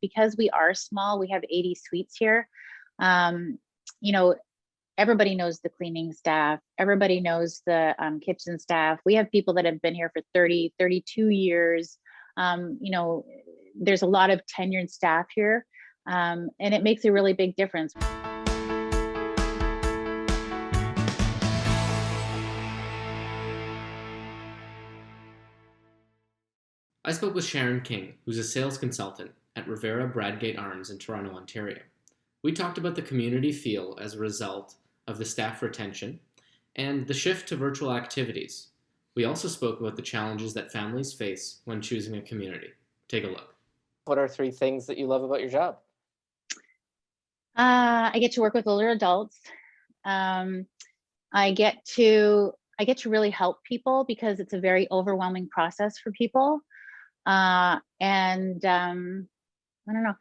because we are small, we have 80 suites here. You know, everybody knows the cleaning staff, everybody knows the kitchen staff. We have people that have been here for 30, 32 years. You know, there's a lot of tenured staff here, and it makes a really big difference. I spoke with Sharon King, who's a sales consultant at Revera Bradgate Arms in Toronto, Ontario. We talked about the community feel as a result of the staff retention and the shift to virtual activities. We also spoke about the challenges that families face when choosing a community. Take a look. What are 3 things that you love about your job? I get to work with older adults. I get to really help people because it's a very overwhelming process for people. I don't know,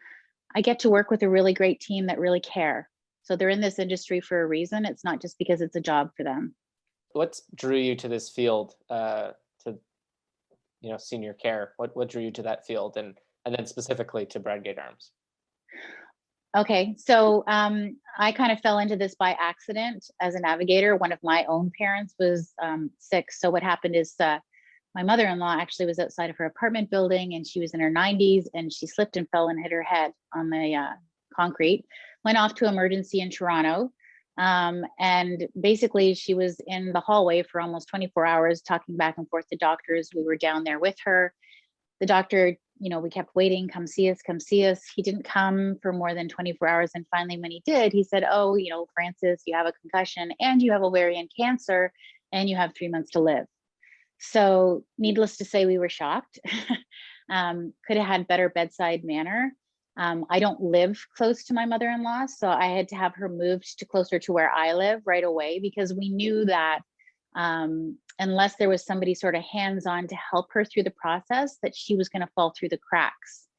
I get to work with a really great team that really care. So they're in this industry for a reason. It's not just because it's a job for them. What drew you to this field, to senior care? What drew you to that field, and then specifically to Bradgate Arms? Okay, so I kind of fell into this by accident as a navigator. One of my own parents was sick. So what happened is my mother-in-law actually was outside of her apartment building, and she was in her 90s, and she slipped and fell and hit her head on the concrete, went off to emergency in Toronto. And basically she was in the hallway for almost 24 hours talking back and forth to doctors. We were down there with her. The doctor, we kept waiting, come see us, come see us. He didn't come for more than 24 hours. And finally, when he did, he said, oh, Frances, you have a concussion and you have ovarian cancer and you have 3 months to live. So needless to say, we were shocked. Could have had better bedside manner. I don't live close to my mother-in-law, so I had to have her moved to closer to where I live right away, because we knew that unless there was somebody sort of hands-on to help her through the process, that she was going to fall through the cracks.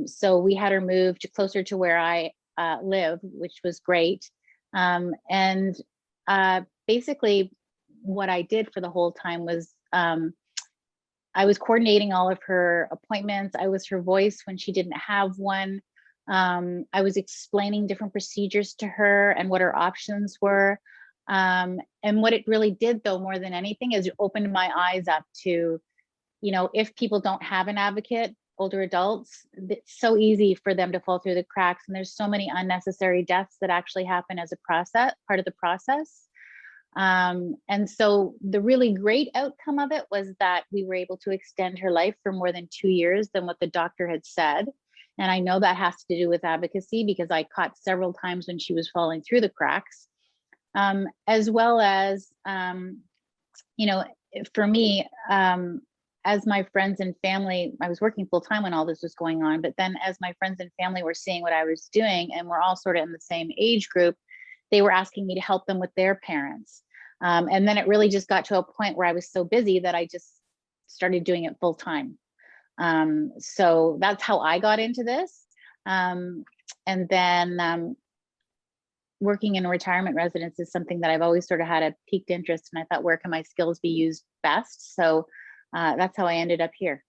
So we had her moved closer to where I live, which was great. Basically what I did for the whole time was I was coordinating all of her appointments. I was her voice when she didn't have one. I was explaining different procedures to her and what her options were. And what it really did, though, more than anything, is it opened my eyes up to, if people don't have an advocate, older adults, it's so easy for them to fall through the cracks. And there's so many unnecessary deaths that actually happen as a part of the process. And so the really great outcome of it was that we were able to extend her life for more than 2 years than what the doctor had said. And I know that has to do with advocacy, because I caught several times when she was falling through the cracks, as well as, for me, as my friends and family, I was working full time when all this was going on, but then as my friends and family were seeing what I was doing, and we're all sort of in the same age group, they were asking me to help them with their parents. And then it really just got to a point where I was so busy that I just started doing it full time. So that's how I got into this. And then working in a retirement residence is something that I've always sort of had a piqued interest in. I thought, where can my skills be used best? So that's how I ended up here.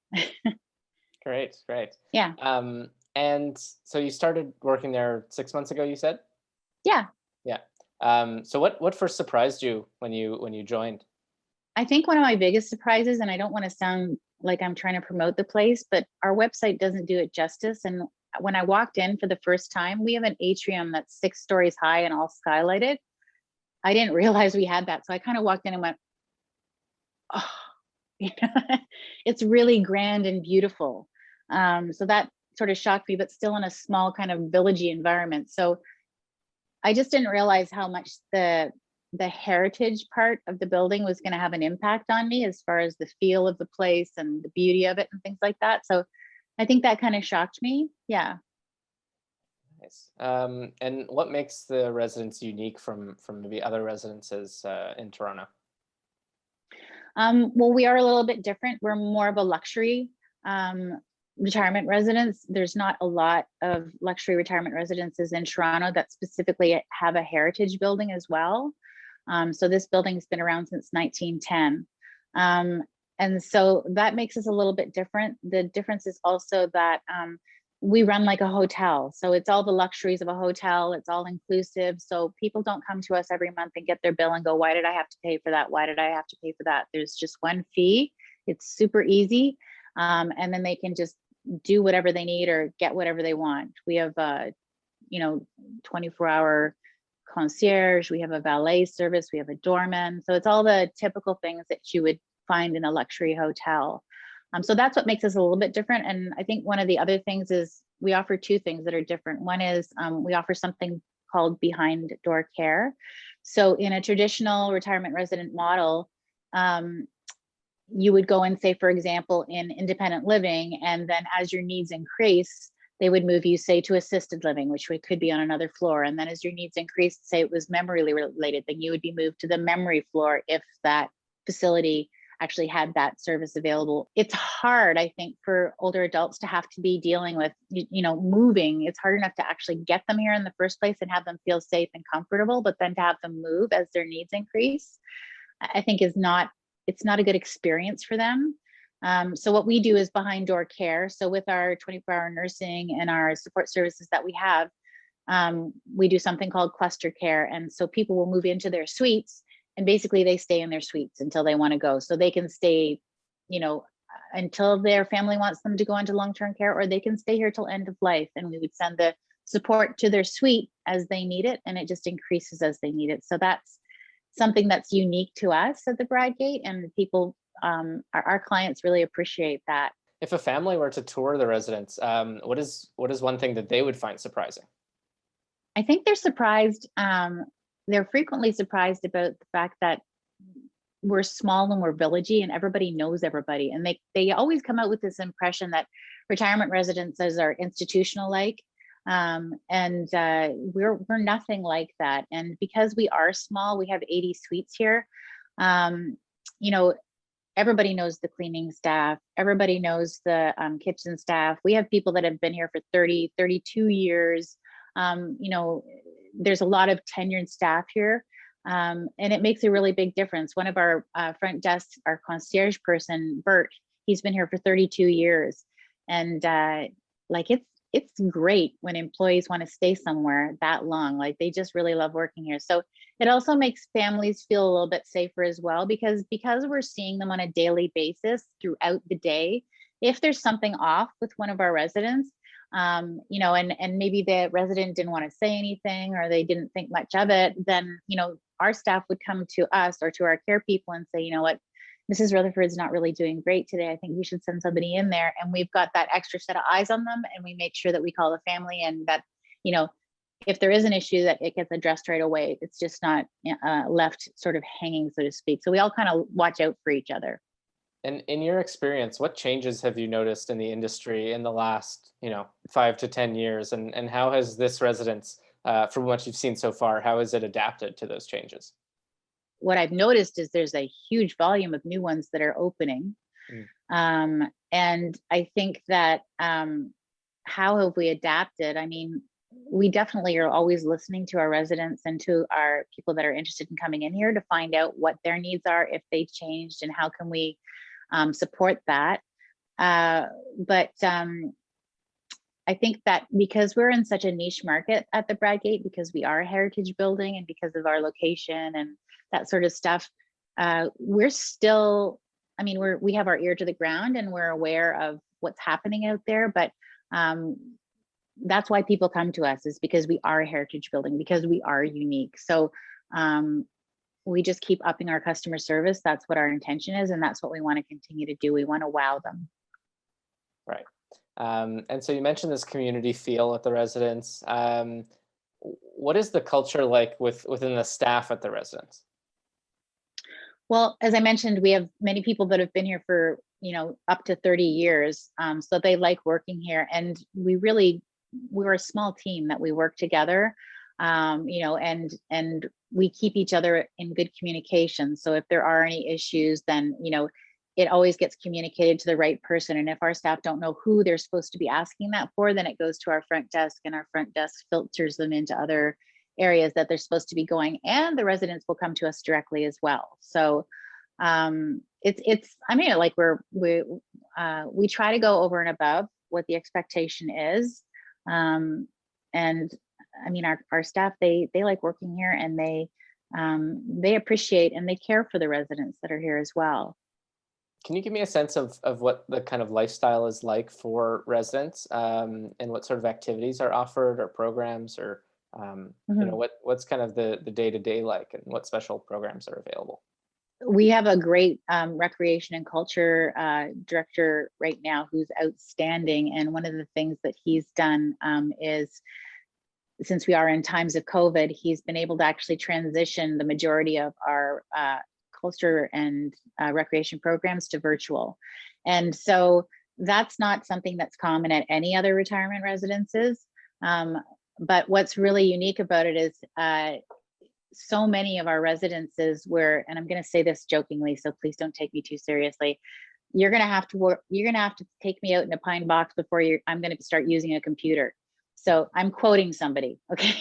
Great. Yeah. And so you started working there 6 months ago, you said? Yeah. So what first surprised you when you joined? I think one of my biggest surprises, and I don't want to sound like I'm trying to promote the place, but our website doesn't do it justice. And when I walked in for the first time, we have an atrium that's 6 stories high and all skylighted. I didn't realize we had that. So I kind of walked in and went, oh, it's really grand and beautiful. So that sort of shocked me, but still in a small kind of villagey environment. So I just didn't realize how much the heritage part of the building was going to have an impact on me, as far as the feel of the place and the beauty of it and things like that. So I think that kind of shocked me. Yeah. Nice. And what makes the residence unique from maybe other residences in Toronto? Well, we are a little bit different. We're more of a luxury retirement residence. There's not a lot of luxury retirement residences in Toronto that specifically have a heritage building as well. So this building's been around since 1910. And so that makes us a little bit different. The difference is also that we run like a hotel. So it's all the luxuries of a hotel. It's all inclusive. So people don't come to us every month and get their bill and go, why did I have to pay for that? Why did I have to pay for that? There's just one fee. It's super easy. And then they can just do whatever they need or get whatever they want. We have, 24-hour concierge. We have a valet service. We have a doorman. So it's all the typical things that you would find in a luxury hotel. So that's what makes us a little bit different. And I think one of the other things is we offer two things that are different. One is we offer something called behind door care. So in a traditional retirement resident model, you would go and say, for example, in independent living, and then as your needs increase, they would move you, say, to assisted living, which could be on another floor. And then as your needs increase, say it was memory related, then you would be moved to the memory floor if that facility actually had that service available. It's hard, I think, for older adults to have to be dealing with, moving. It's hard enough to actually get them here in the first place and have them feel safe and comfortable, but then to have them move as their needs increase, I think it's not a good experience for them. So what we do is behind door care. So with our 24-hour nursing and our support services that we have, we do something called cluster care. And so people will move into their suites, and basically they stay in their suites until they want to go. So they can stay, until their family wants them to go into long-term care, or they can stay here till end of life. And we would send the support to their suite as they need it, and it just increases as they need it. So that's something that's unique to us at the Bradgate, and people, our clients really appreciate that. If a family were to tour the residence, what is one thing that they would find surprising? I think they're surprised. They're frequently surprised about the fact that we're small and we're villagey and everybody knows everybody. And they always come out with this impression that retirement residences are institutional like. We're nothing like that. And because we are small, we have 80 suites here. Everybody knows the cleaning staff. Everybody knows the kitchen staff. We have people that have been here for 30, 32 years. There's a lot of tenured staff here. And it makes a really big difference. One of our front desk, our concierge person, Bert, he's been here for 32 years. And it's great when employees want to stay somewhere that long. Like, they just really love working here. So it also makes families feel a little bit safer as well, because we're seeing them on a daily basis throughout the day. If there's something off with one of our residents, and maybe the resident didn't want to say anything, or they didn't think much of it, then, our staff would come to us or to our care people and say, you know what, Mrs. Rutherford's not really doing great today. I think you should send somebody in there. And we've got that extra set of eyes on them. And we make sure that we call the family, and that, if there is an issue, that it gets addressed right away. It's just not left sort of hanging, so to speak. So we all kind of watch out for each other. And in your experience, what changes have you noticed in the industry in the last, 5 to 10 years? And how has this residence, from what you've seen so far, how has it adapted to those changes? What I've noticed is there's a huge volume of new ones that are opening. And I think that how have we adapted? I mean, we definitely are always listening to our residents and to our people that are interested in coming in here to find out what their needs are, if they changed, and how can we support that. But I think that because we're in such a niche market at the Bradgate, because we are a heritage building and because of our location and that sort of stuff, we're still, we have our ear to the ground and we're aware of what's happening out there. But that's why people come to us, is because we are a heritage building, because we are unique. So we just keep upping our customer service. That's what our intention is. And that's what we want to continue to do. We want to wow them. Right. And so you mentioned this community feel at the residence. What is the culture like within the staff at the residence? Well, as I mentioned, we have many people that have been here for, up to 30 years. So they like working here. And we're a small team that we work together, and we keep each other in good communication. So if there are any issues, then, it always gets communicated to the right person. And if our staff don't know who they're supposed to be asking that for, then it goes to our front desk, and our front desk filters them into other areas that they're supposed to be going. And the residents will come to us directly as well. So we try to go over and above what the expectation is. And I mean, our staff, they like working here, and they appreciate and they care for the residents that are here as well. Can you give me a sense of what the kind of lifestyle is like for residents, and what sort of activities are offered or programs, or what's kind of the day-to-day like, and what special programs are available? We have a great recreation and culture director right now who's outstanding. And one of the things that he's done is, since we are in times of COVID, he's been able to actually transition the majority of our culture and recreation programs to virtual. And so that's not something that's common at any other retirement residences. But what's really unique about it is so many of our residences where, and I'm going to say this jokingly, so please don't take me too seriously, you're going to have to work, you're going to have to take me out in a pine box before I'm going to start using a computer. So I'm quoting somebody, okay?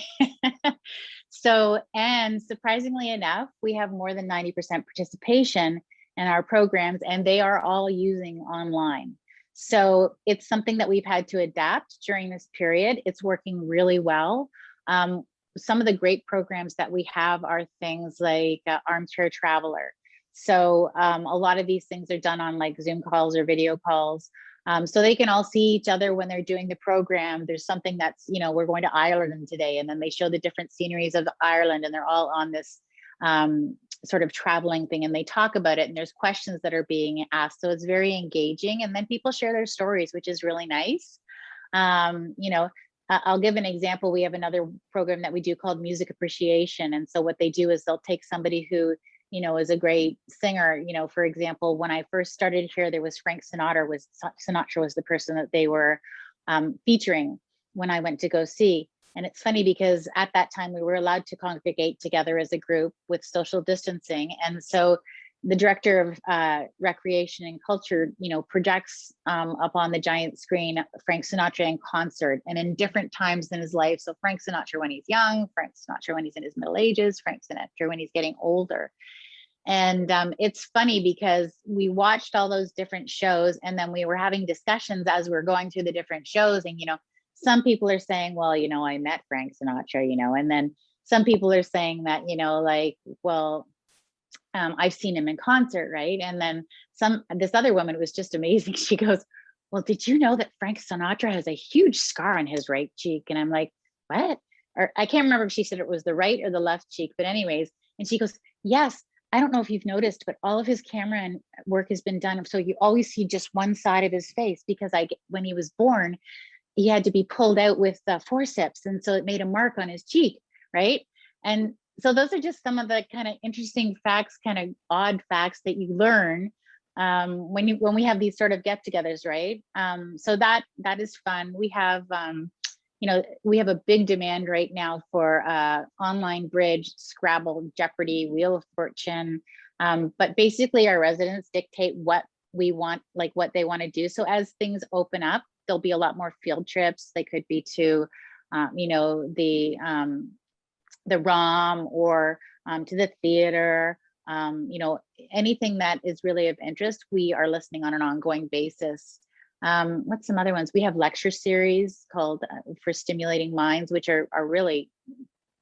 So, and surprisingly enough, we have more than 90% participation in our programs, and they are all using online. So it's something that we've had to adapt during this period. It's working really well. Some of the great programs that we have are things like Armchair Traveler. So a lot of these things are done on like Zoom calls or video calls. So they can all see each other when they're doing the program. There's something that's, we're going to Ireland today, and then they show the different sceneries of Ireland, and they're all on this sort of traveling thing, and they talk about it, and there's questions that are being asked. So it's very engaging, and then people share their stories, which is really nice. I'll give an example. We have another program that we do called Music Appreciation. And so what they do is they'll take somebody who, is a great singer. For example, when I first started here, there was Frank Sinatra was the person that they were featuring when I went to go see. And it's funny because at that time we were allowed to congregate together as a group with social distancing. And so the director of recreation and culture, projects up on the giant screen Frank Sinatra in concert, and in different times in his life. So Frank Sinatra when he's young, Frank Sinatra when he's in his middle ages, Frank Sinatra when he's getting older. And it's funny because we watched all those different shows, and then we were having discussions as we were going through the different shows. And, some people are saying, well, I met Frank Sinatra, and then some people are saying that, I've seen him in concert, right? And then this other woman, it was just amazing. She goes, well, did you know that Frank Sinatra has a huge scar on his right cheek? And I'm like, what? Or I can't remember if she said it was the right or the left cheek, but anyways. And she goes, yes, I don't know if you've noticed, but all of his camera and work has been done. So you always see just one side of his face, because when he was born, he had to be pulled out with forceps. And so it made a mark on his cheek, right? And so those are just some of the kind of interesting facts, kind of odd facts that you learn when we have these sort of get-togethers, right? So that is fun. We have we have a big demand right now for online bridge, Scrabble, Jeopardy, Wheel of Fortune. But basically, our residents dictate what we want, like what they want to do. So as things open up, there'll be a lot more field trips. They could be to, the ROM or to the theater, anything that is really of interest, we are listening on an ongoing basis. What's some other ones? We have lecture series called For Stimulating Minds, which are really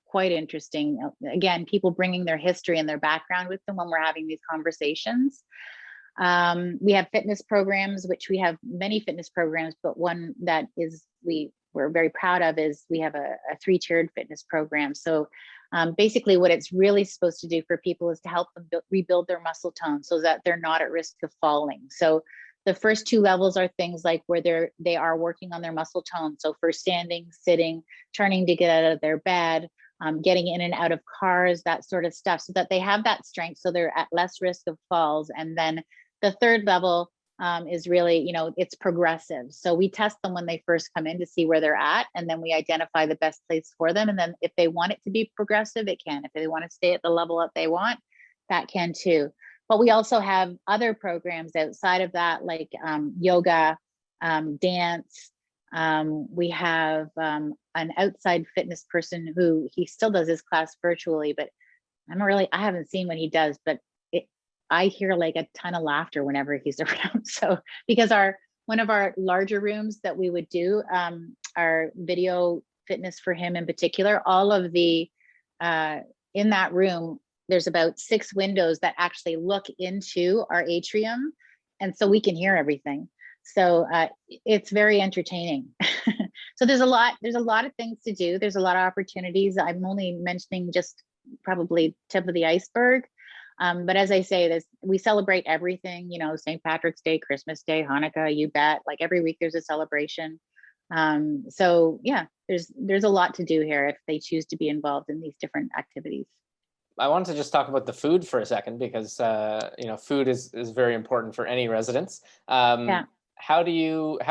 quite interesting. Again, people bringing their history and their background with them when we're having these conversations. We have fitness programs, which we have many fitness programs, but one that we're very proud of is we have a 3-tiered fitness program. So basically what it's really supposed to do for people is to help them rebuild their muscle tone so that they're not at risk of falling. So the first 2 levels are things like where they are working on their muscle tone. So for standing, sitting, turning to get out of their bed, getting in and out of cars, that sort of stuff, so that they have that strength, so they're at less risk of falls. And then the 3rd level is really, it's progressive. So we test them when they first come in to see where they're at, and then we identify the best place for them. And then if they want it to be progressive, it can. If they want to stay at the level that they want, that can too. But we also have other programs outside of that, like yoga, dance. We have an outside fitness person who he still does his class virtually, but I haven't seen what he does, but I hear like a ton of laughter whenever he's around. So because our one of our larger rooms that we would do, our video fitness for him in particular, all of the, in that room, there's about 6 windows that actually look into our atrium. And so we can hear everything. So it's very entertaining. So there's a lot of things to do. There's a lot of opportunities. I'm only mentioning just probably tip of the iceberg. But as I say, we celebrate everything, you know, St. Patrick's Day, Christmas Day, Hanukkah, you bet. Like every week there's a celebration. So yeah, there's a lot to do here if they choose to be involved in these different activities. I wanted to just talk about the food for a second because you know, food is very important for any residence. Yeah. How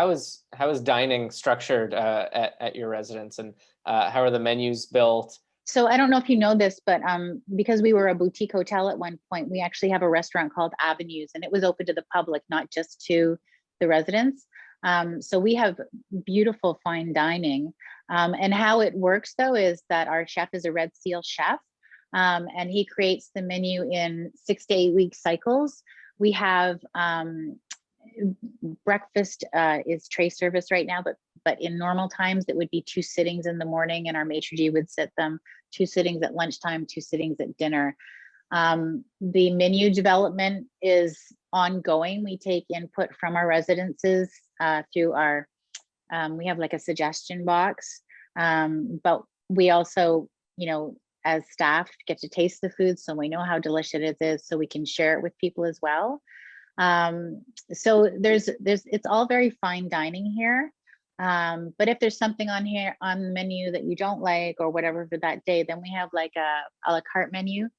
is dining structured at your residence, and how are the menus built? So I don't know if you know this, but because we were a boutique hotel at one point, we actually have a restaurant called Avenues, and it was open to the public, not just to the residents. So we have beautiful fine dining. And how it works though is that our chef is a Red Seal chef, and he creates the menu in 6 to 8 week cycles. We have breakfast is tray service right now, but in normal times it would be 2 sittings in the morning, and our maitre d' would sit them, 2 sittings at lunchtime, 2 sittings at dinner. The menu development is ongoing. We take input from our residences through our, we have like a suggestion box, but we also, you know, as staff get to taste the food, so we know how delicious it is, so we can share it with people as well. So it's all very fine dining here. But if there's something on the menu that you don't like or whatever for that day, then we have like a la carte menu.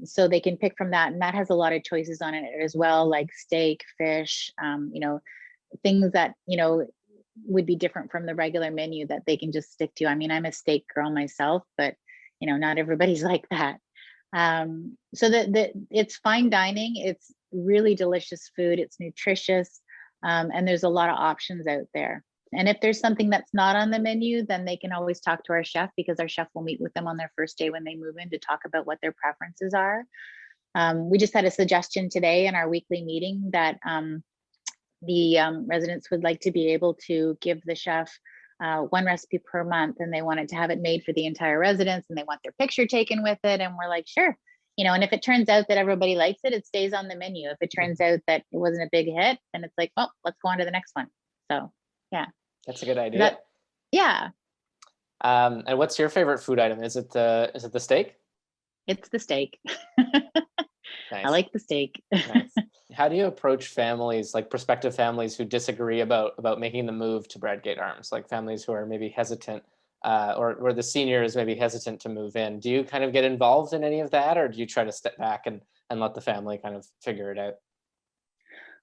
So they can pick from that, and that has a lot of choices on it as well, like steak, fish, you know, things that, you know, would be different from the regular menu that they can just stick to. I mean, I'm a steak girl myself, but you know, not everybody's like that. So it's fine dining. It's really delicious food. It's nutritious. And there's a lot of options out there. And if there's something that's not on the menu, then they can always talk to our chef, because our chef will meet with them on their first day when they move in to talk about what their preferences are. We just had a suggestion today in our weekly meeting that the residents would like to be able to give the chef 1 recipe per month, and they wanted to have it made for the entire residence, and they want their picture taken with it. And we're like, sure, you know, and if it turns out that everybody likes it, it stays on the menu. If it turns out that it wasn't a big hit, then it's like, oh, let's go on to the next one. So yeah, that's a good idea. Yeah. And what's your favorite food item? Is it the steak? It's the steak. Nice. I like the steak. Nice. How do you approach families, like prospective families who disagree about making the move to Bradgate Arms, like families who are maybe hesitant, or the senior is maybe hesitant to move in? Do you kind of get involved in any of that, or do you try to step back and let the family kind of figure it out?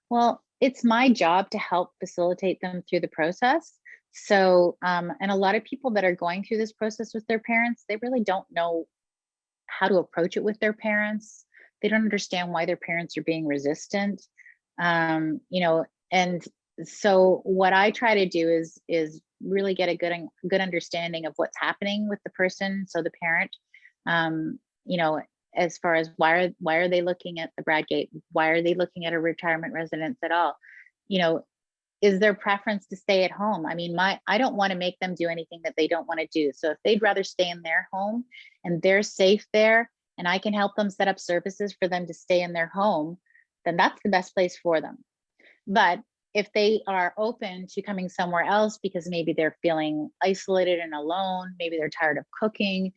Well, it's my job to help facilitate them through the process. So, and a lot of people that are going through this process with their parents, they really don't know how to approach it with their parents. They don't understand why their parents are being resistant. You know, and so what I try to do is really get a good understanding of what's happening with the person. So the parent, you know, as far as why are they looking at the Bradgate? Why are they looking at a retirement residence at all? You know, is their preference to stay at home? I mean, I don't want to make them do anything that they don't want to do. So if they'd rather stay in their home and they're safe there, and I can help them set up services for them to stay in their home, then that's the best place for them. But if they are open to coming somewhere else because maybe they're feeling isolated and alone, maybe they're tired of cooking,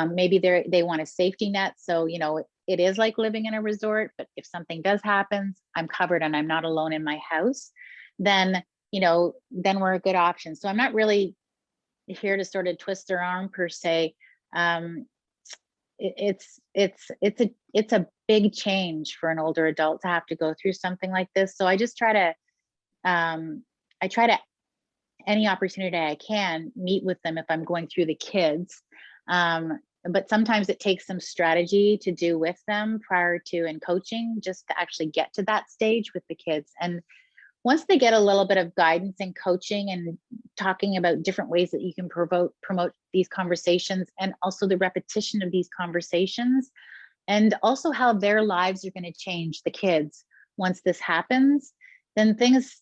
maybe they want a safety net. So, you know, it is like living in a resort, but if something does happen, I'm covered and I'm not alone in my house, then, you know, then we're a good option. So I'm not really here to sort of twist their arm per se. It's a big change for an older adult to have to go through something like this. So I just try to, any opportunity I can, meet with them if I'm going through the kids. But sometimes it takes some strategy to do with them prior to in coaching, just to actually get to that stage with the kids. And once they get a little bit of guidance and coaching and talking about different ways that you can promote these conversations, and also the repetition of these conversations, and also how their lives are going to change, the kids, once this happens, then things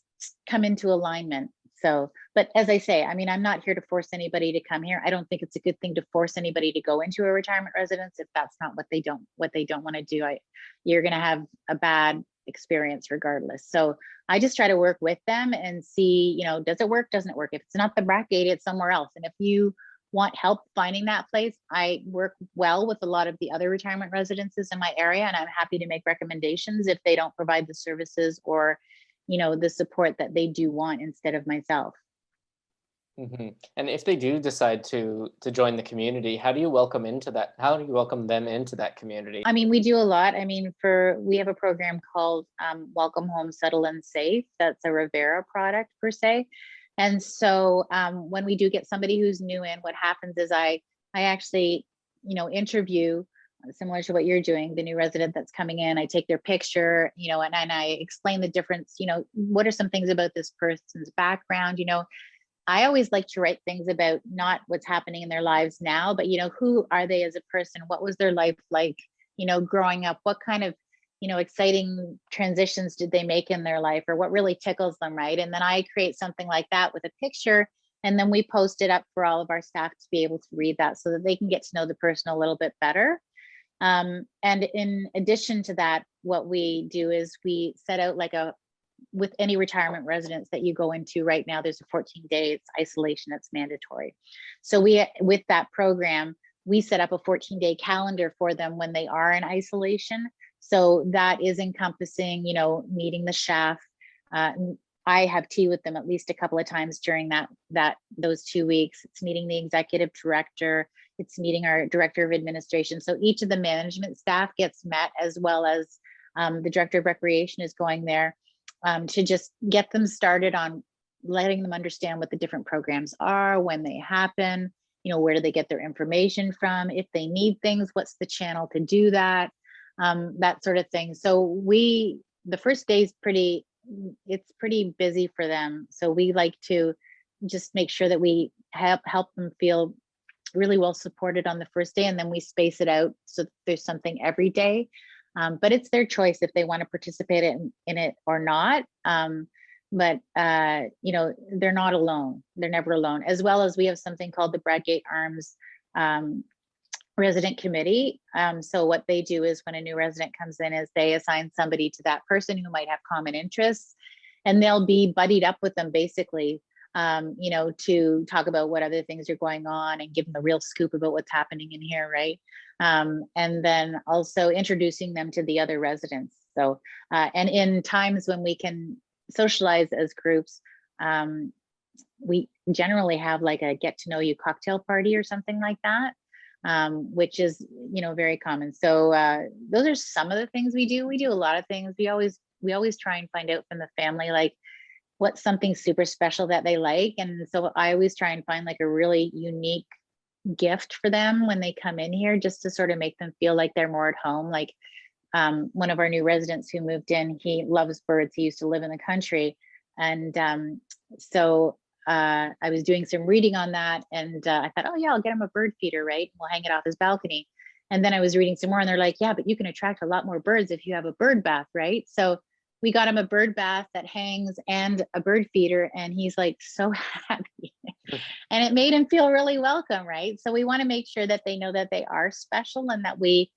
come into alignment. So, but as I say, I mean, I'm not here to force anybody to come here. I don't think it's a good thing to force anybody to go into a retirement residence if that's not what they don't want to do. You're going to have a bad experience regardless. So I just try to work with them and see, does it work? Doesn't it work? If it's not the Bradgate, it's somewhere else. And if you want help finding that place, I work well with a lot of the other retirement residences in my area, and I'm happy to make recommendations if they don't provide the services or the support that they do want instead of myself. Mm-hmm. And if they do decide to join the community, how do you welcome into that? How do you welcome them into that community? I mean, we do a lot. I mean, we have a program called Welcome Home, Settle and Safe. That's a Revera product per se. And so when we do get somebody who's new in, what happens is I actually, interview, similar to what you're doing, the new resident that's coming in. I take their picture, and I explain the difference, what are some things about this person's background. I always like to write things about not what's happening in their lives now, but, who are they as a person? What was their life like, growing up? What kind of, exciting transitions did they make in their life, or what really tickles them, right? And then I create something like that with a picture, and then we post it up for all of our staff to be able to read that so that they can get to know the person a little bit better. And in addition to that, what we do is we set out with any retirement residence that you go into right now, there's a 14-day isolation that's mandatory. So with that program, we set up a 14-day calendar for them when they are in isolation. So that is encompassing, meeting the chef. I have tea with them at least a couple of times during those 2 weeks. It's meeting the executive director. It's meeting our director of administration. So each of the management staff gets met, as well as the director of recreation is going there to just get them started on letting them understand what the different programs are, when they happen, where do they get their information from? If they need things, what's the channel to do that? That sort of thing. So the first day is it's pretty busy for them. So we like to just make sure that we help them feel really well supported on the first day, and then we space it out so there's something every day. But it's their choice if they want to participate in it or not. But they're not alone. They're never alone. As well as we have something called the Bradgate Arms resident committee. So what they do is when a new resident comes in is they assign somebody to that person who might have common interests, and they'll be buddied up with them basically, to talk about what other things are going on and give them the real scoop about what's happening in here, right? And then also introducing them to the other residents. So, and in times when we can socialize as groups, we generally have like a get to know you cocktail party or something like that, which is, very common. So those are some of the things we do. We do a lot of things. We always try and find out from the family, like what's something super special that they like. And so I always try and find like a really unique gift for them when they come in here, just to sort of make them feel like they're more at home. Like one of our new residents who moved in, he loves birds. He used to live in the country. And so I was doing some reading on that, and I thought, oh yeah, I'll get him a bird feeder, right? We'll hang it off his balcony. And then I was reading some more, and they're like, yeah, but you can attract a lot more birds if you have a bird bath, right? So we got him a bird bath that hangs and a bird feeder, and he's like so happy. And it made him feel really welcome, right? So we want to make sure that they know that they are special, and that we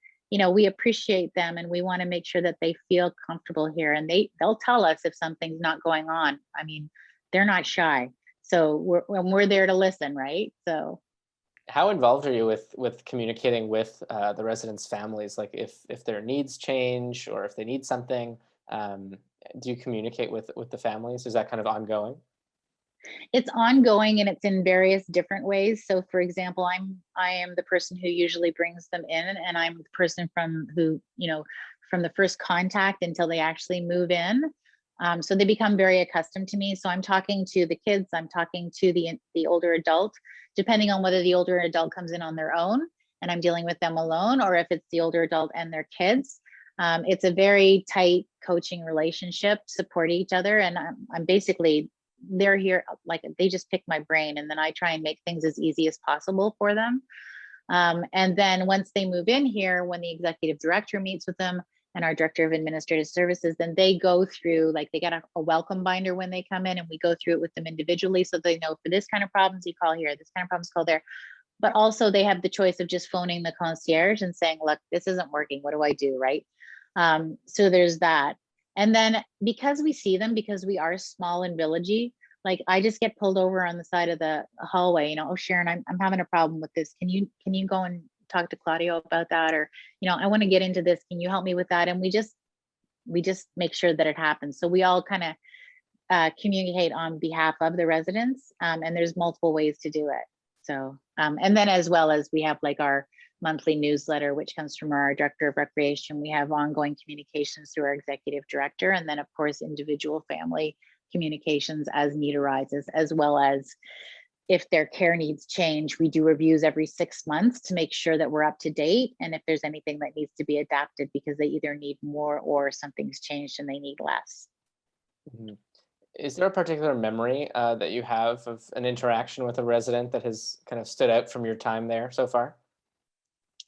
appreciate them, and we want to make sure that they feel comfortable here. And they'll tell us if something's not going on. I mean, they're not shy. So we're there to listen, right? So how involved are you with communicating with the residents' families? Like if their needs change or if they need something, do you communicate with the families? Is that kind of ongoing? It's ongoing, and it's in various different ways. So for example, I am the person who usually brings them in, and I'm the person from the first contact until they actually move in. So they become very accustomed to me. So I'm talking to the kids, I'm talking to the older adult, depending on whether the older adult comes in on their own and I'm dealing with them alone, or if it's the older adult and their kids. It's a very tight coaching relationship, support each other. And I'm basically, they're here, like they just pick my brain, and then I try and make things as easy as possible for them. And then once they move in here, when the executive director meets with them, and our director of administrative services, then they go through, like, they get a welcome binder when they come in, and we go through it with them individually, so they know for this kind of problems you call here, this kind of problems call there. But also they have the choice of just phoning the concierge and saying, look, this isn't working, what do I do, right? So there's that. And then because we see them, because we are small and villagey, like, I just get pulled over on the side of the hallway, oh, Sharon, I'm having a problem with this, can you go and talk to Claudio about that? Or, I want to get into this, can you help me with that? And we just make sure that it happens. So we all kind of communicate on behalf of the residents, and there's multiple ways to do it. So and then, as well as, we have like our monthly newsletter, which comes from our director of recreation. We have ongoing communications through our executive director, and then of course individual family communications as need arises, as well as if their care needs change. We do reviews every 6 months to make sure that we're up to date, and if there's anything that needs to be adapted because they either need more or something's changed and they need less. Mhm. Is there a particular memory that you have of an interaction with a resident that has kind of stood out from your time there so far?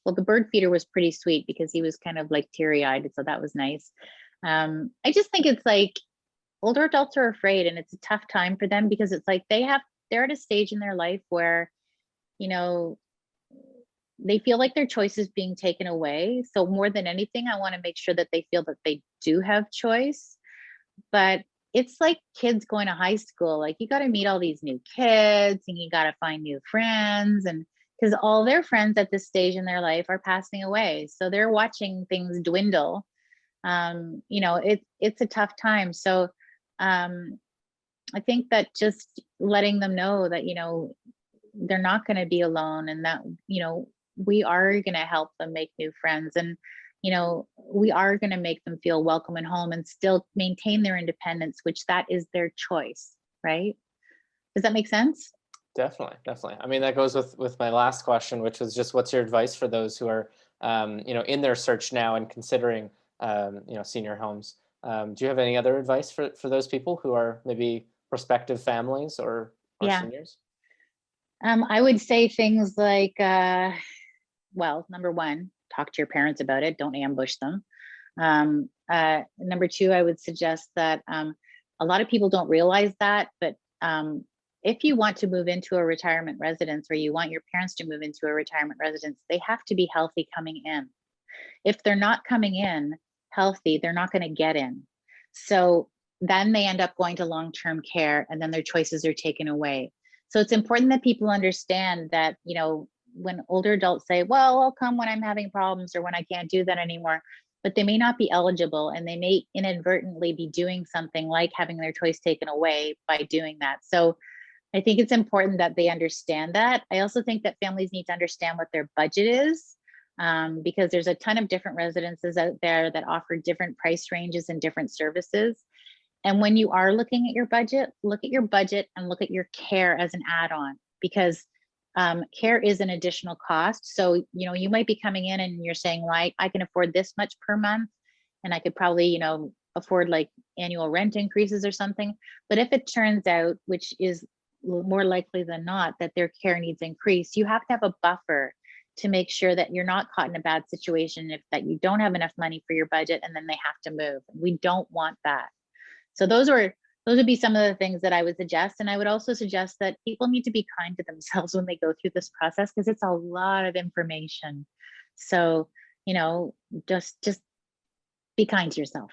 Well, the bird feeder was pretty sweet because he was kind of like teary-eyed, so that was nice. I just think it's like older adults are afraid, and it's a tough time for them because it's like they're at a stage in their life where, they feel like their choice is being taken away. So more than anything, I want to make sure that they feel that they do have choice. But it's like kids going to high school. Like, you got to meet all these new kids, and you got to find new friends, and because all their friends at this stage in their life are passing away. So they're watching things dwindle. It's a tough time. So I think that just letting them know that, they're not going to be alone, and that, we are going to help them make new friends, and, we are going to make them feel welcome and home and still maintain their independence, which that is their choice, right? Does that make sense? Definitely, definitely. I mean, that goes with my last question, which was just, what's your advice for those who are, in their search now and considering, senior homes? Do you have any other advice for those people who are maybe prospective families or Yeah. seniors? I would say things like, well, number one, talk to your parents about it. Don't ambush them. Number two, I would suggest that a lot of people don't realize that, but if you want to move into a retirement residence, or you want your parents to move into a retirement residence, they have to be healthy coming in. If they're not coming in healthy, they're not going to get in. So then they end up going to long-term care, and then their choices are taken away. So it's important that people understand that, when older adults say, well, I'll come when I'm having problems or when I can't do that anymore, but they may not be eligible, and they may inadvertently be doing something like having their choice taken away by doing that. So I think it's important that they understand that. I also think that families need to understand what their budget is, because there's a ton of different residences out there that offer different price ranges and different services. And when you are looking at your budget, look at your budget and look at your care as an add-on, because care is an additional cost. So, you might be coming in and you're saying, like, I can afford this much per month, and I could probably, afford like annual rent increases or something. But if it turns out, which is more likely than not, that their care needs increase, you have to have a buffer to make sure that you're not caught in a bad situation, if that you don't have enough money for your budget and then they have to move. We don't want that. So those would be some of the things that I would suggest. And I would also suggest that people need to be kind to themselves when they go through this process, because it's a lot of information. So, just be kind to yourself.